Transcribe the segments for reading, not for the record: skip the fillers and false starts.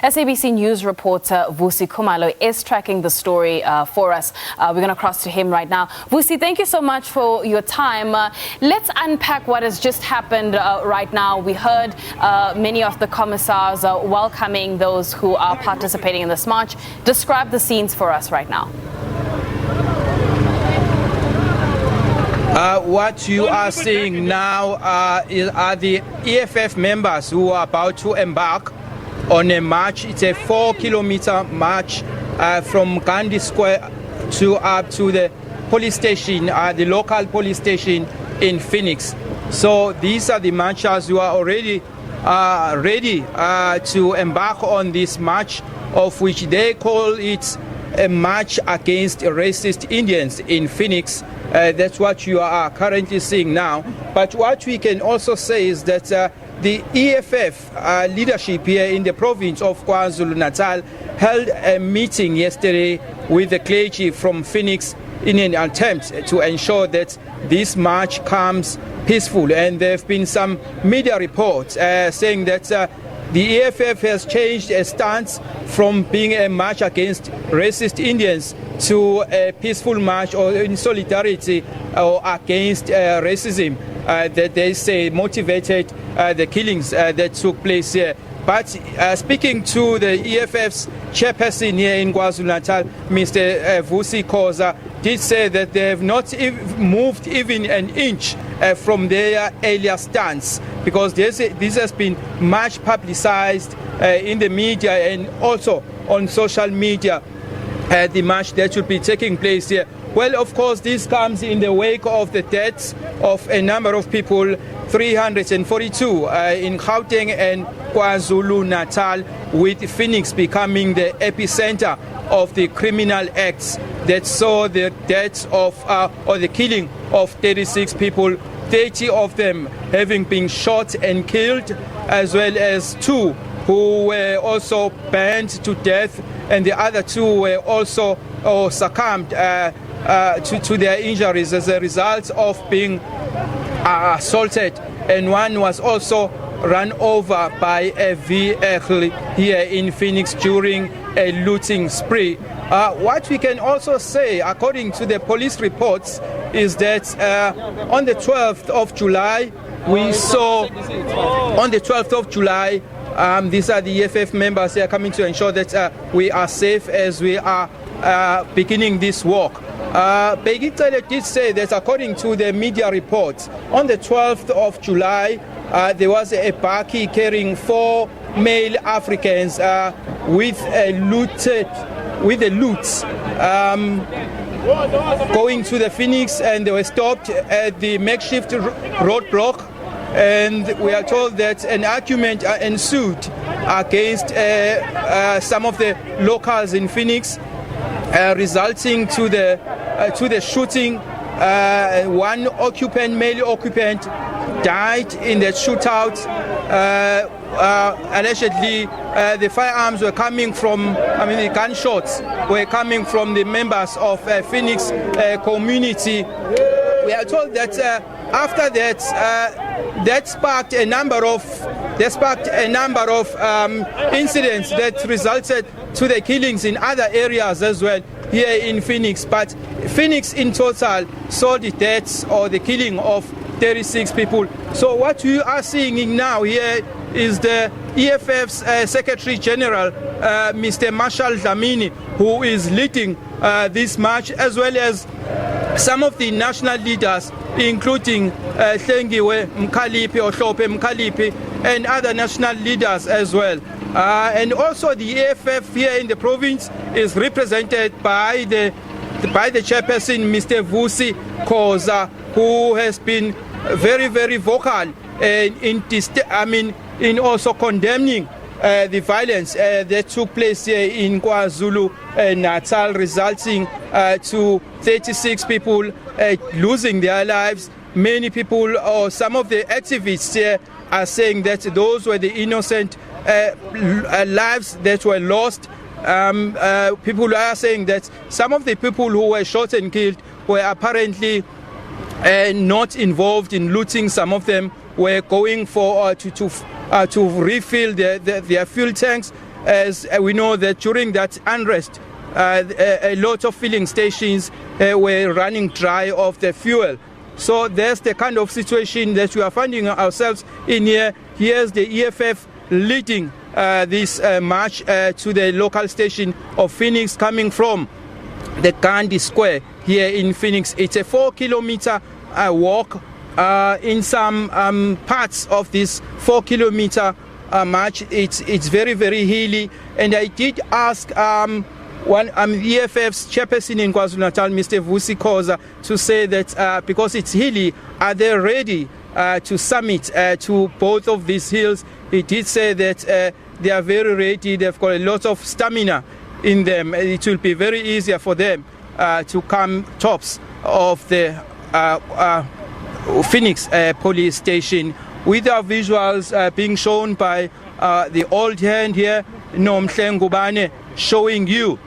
SABC News reporter Vusi Khumalo is tracking the story for us. We're going to cross to him right now. Vusi, thank you so much for your time. Let's unpack what has just happened right now. We heard many of the commissars welcoming those who are participating in this march. Describe the scenes for us right now. What you are seeing now are the EFF members who are about to embark on a march. It's a 4-kilometer march from Gandhi Square up to the police station, the local police station in Phoenix. So these are the marchers who are already ready to embark on this march, of which they call it a march against racist Indians in Phoenix. That's what you are currently seeing now. But what we can also say is that the EFF leadership here in the province of KwaZulu-Natal held a meeting yesterday with the clergy from Phoenix in an attempt to ensure that this march comes peaceful. And there have been some media reports saying that the EFF has changed a stance from being a march against racist Indians to a peaceful march or in solidarity or against racism that they say motivated the killings that took place here. But speaking to the EFF's chairperson here in KwaZulu-Natal, Mr. Vusi Khoza, did say that they have not moved even an inch from their earlier stance, because this has been much publicized in the media and also on social media, the march that should be taking place here. Well, of course, this comes in the wake of the deaths of a number of people, 342 in Gauteng and KwaZulu-Natal, with Phoenix becoming the epicenter of the criminal acts that saw the deaths of or the killing of 36 people, 30 of them having been shot and killed, as well as 2 who were also burned to death, and the other 2 were also succumbed to their injuries as a result of being assaulted, and 1 was also run over by a vehicle here in Phoenix during a looting spree. What we can also say, according to the police reports, is that on the 12th of July, we saw, on the 12th of July, these are the EFF members here coming to ensure that we are safe as we are beginning this walk. Begitele did say that according to the media reports, on the 12th of July, there was a bakkie carrying 4 male Africans with loot going to the Phoenix, and they were stopped at the makeshift roadblock, and we are told that an argument ensued against some of the locals in Phoenix, resulting to the shooting. 1 male occupant died in the shootout. Allegedly, the firearms were coming from, the gunshots were coming from the members of Phoenix community. We are told that after that, that sparked a number of incidents that resulted to the killings in other areas as well here in Phoenix. But Phoenix in total saw the deaths or the killing of 36 people. So what we are seeing now here is the EFF's Secretary General, Mr. Marshall Dlamini, who is leading this march, as well as some of the national leaders, including Hlengiwe Mkhaliphi or Hlophe Mkhaliphi, and other national leaders as well. And also the EFF here in the province is represented by the chairperson, Mr. Vusi Khoza, who has been very, very vocal in also condemning the violence that took place here in KwaZulu-Natal, resulting to 36 people losing their lives. Many people, or some of the activists here, are saying that those were the innocent lives that were lost. People are saying that some of the people who were shot and killed were apparently not involved in looting. Some of them were going for to refill their fuel tanks, as we know that during that unrest, a lot of filling stations were running dry of the fuel. So that's the kind of situation that we are finding ourselves in here. Here's the EFF leading this march to the local station of Phoenix, coming from the Gandhi Square here in Phoenix. It's a 4-kilometer walk. In some parts of this 4-kilometer march, it's very, very hilly. And I did ask one EFF's chairperson in KwaZulu-Natal, Mr. Vusi Khoza, to say that because it's hilly, are they ready to summit to both of these hills? He did say that they are very ready. They've got a lot of stamina in them. It will be very easier for them to come tops of the Phoenix police station, with our visuals being shown by the old hand here, Nomhle Ngubane, showing you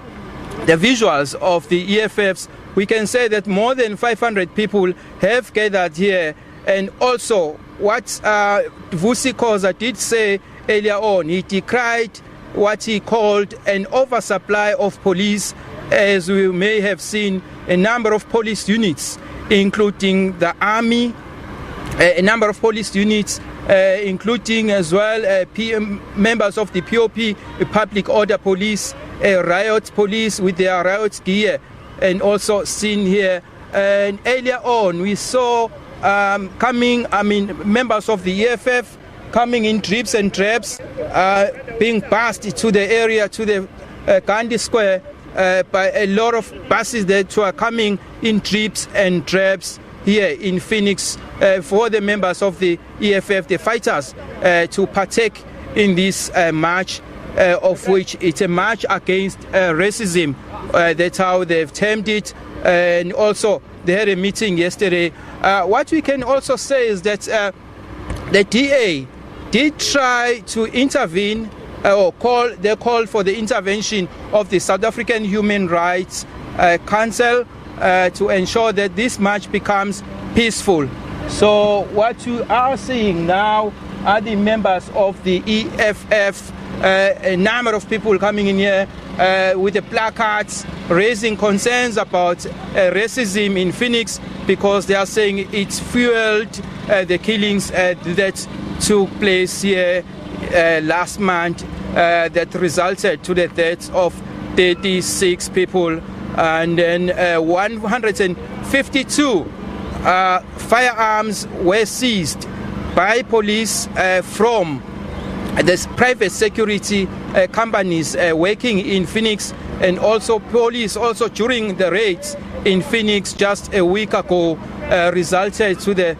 the visuals of the EFFs. We can say that more than 500 people have gathered here. And also what Vusi Khoza did say earlier on, he decried what he called an oversupply of police, as we may have seen a number of police units, including the army, a number of police units, including as well members of the POP, Public Order Police, riot police with their riot gear, and also seen here. And earlier on, we saw members of the EFF coming in drips and drabs, being bussed to the area, to the Gandhi Square, by a lot of buses that were coming in drips and drabs here in Phoenix for the members of the EFF, the fighters, to partake in this march, of which it's a march against racism. That's how they've termed it. And also they had a meeting yesterday. What we can also say is that the DA did try to intervene, or they called for the intervention of the South African Human Rights Council to ensure that this march becomes peaceful. So what you are seeing now are the members of the EFF, a number of people coming in here with the placards, raising concerns about racism in Phoenix, because they are saying it's fueled the killings that took place here last month, that resulted to the deaths of 36 people, and then 152 firearms were seized by police from the private security companies working in Phoenix, and also police also during the raids in Phoenix just a week ago resulted to the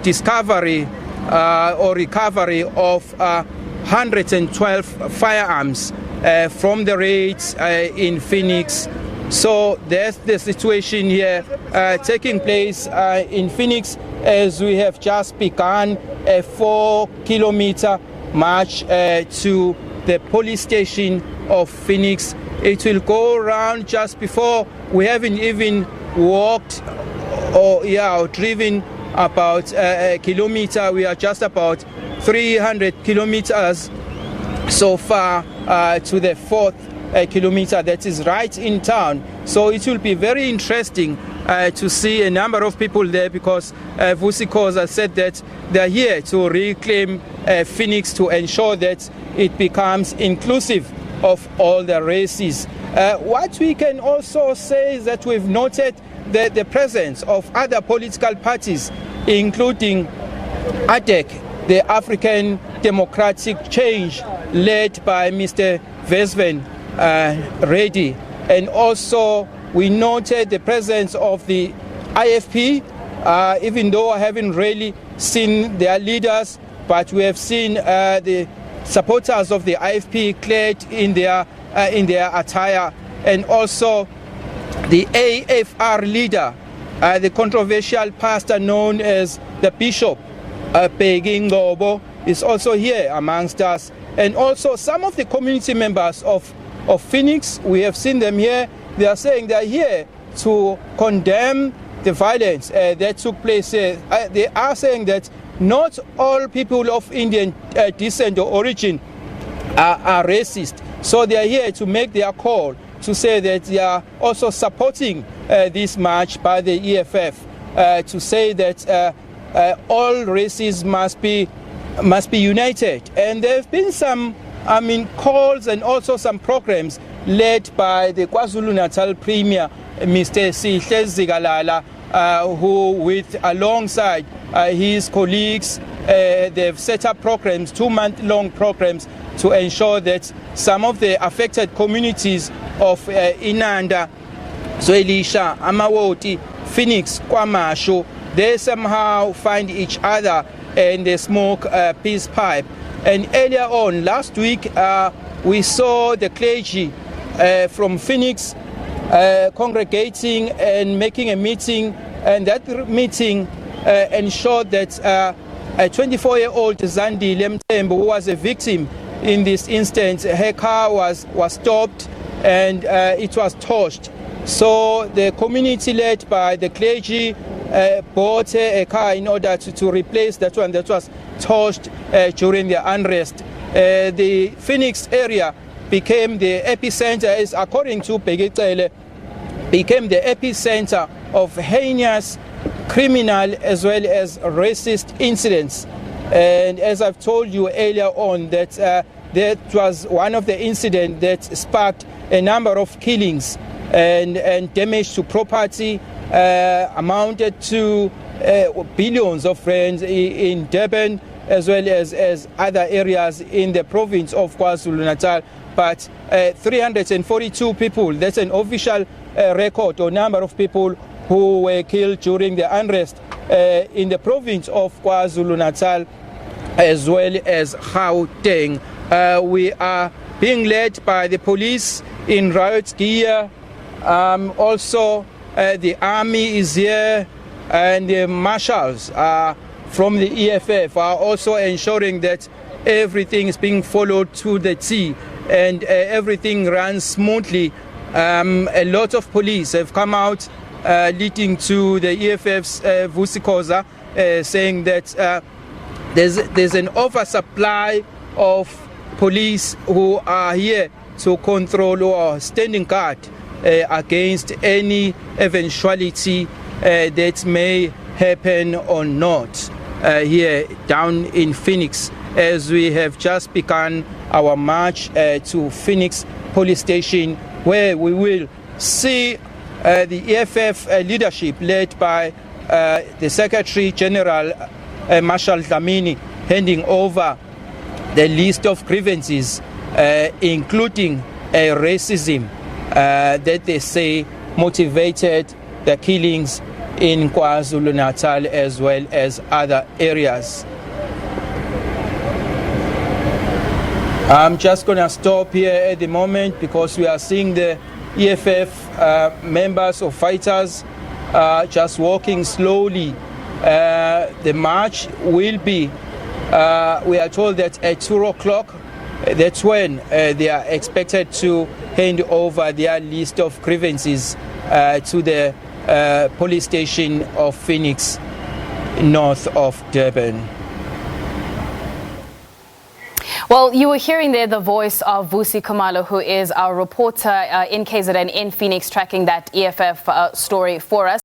discovery or recovery of 112 firearms from the raids in Phoenix. So that's the situation here taking place in Phoenix, as we have just begun a 4-kilometer march to the police station of Phoenix. It will go around just before, we haven't even walked or driven about a kilometer. We are just about 300 kilometers so far to the 4th kilometer that is right in town. So it will be very interesting to see a number of people there, because Vusi Khoza said that they are here to reclaim Phoenix, to ensure that it becomes inclusive of all the races. What we can also say is that we've noted the presence of other political parties, including ADEC, the African Democratic Change, led by Mr. Vezvan Reddy. And also we noted the presence of the IFP, even though I haven't really seen their leaders, but we have seen the supporters of the IFP clad in their attire, and also the AFR leader, the controversial pastor known as the Bishop Bheki Ngcobo, is also here amongst us. And also some of the community members of Phoenix, we have seen them here. They are saying they are here to condemn the violence that took place here. They are saying that not all people of Indian descent or origin are racist. So they are here to make their call to say that they are also supporting this march by the EFF, to say that all races must be united. And there have been some, calls and also some programs led by the KwaZulu-Natal Premier, Mr. Sihle Zikalala, who, alongside his colleagues, they've set up programs, 2-month-long programs, to ensure that some of the affected communities of Inanda, Zwelisha, Amawoti, Phoenix, KwaMashu, they somehow find each other and they smoke peace pipe. And earlier on, last week, we saw the clergy from Phoenix congregating and making a meeting, and that meeting ensured that a 24-year-old Zandile Mthembu, who was a victim in this instance, her car was stopped and it was torched. So the community, led by the clergy, bought a car in order to replace that one that was torched during the unrest. The Phoenix area became the epicenter, according to Begitele, became the epicenter of heinous criminal as well as racist incidents. And as I've told you earlier on, that was one of the incidents that sparked a number of killings and damage to property, amounted to billions of rands in Durban as well as other areas in the province of KwaZulu-Natal. But 342 people, that's an official record or number of people who were killed during the unrest in the province of KwaZulu-Natal as well as Gauteng. We are being led by the police in riot gear. Also, the army is here, and the marshals from the EFF are also ensuring that everything is being followed to the T and everything runs smoothly. A lot of police have come out leading to the EFF's Vusi Khoza, saying that there's an oversupply of police who are here to control or standing guard against any eventuality that may happen or not here down in Phoenix, as we have just begun our march to Phoenix Police Station, where we will see the EFF leadership led by the Secretary General Marshal Dlamini handing over the list of grievances, including racism that they say motivated the killings in KwaZulu-Natal as well as other areas. I'm just going to stop here at the moment because we are seeing the EFF members or fighters just walking slowly. The march will be, we are told that at 2 o'clock, that's when they are expected to hand over their list of grievances to the police station of Phoenix, north of Durban. Well, you were hearing there the voice of Vusi Khumalo, who is our reporter in KZN in Phoenix, tracking that EFF story for us.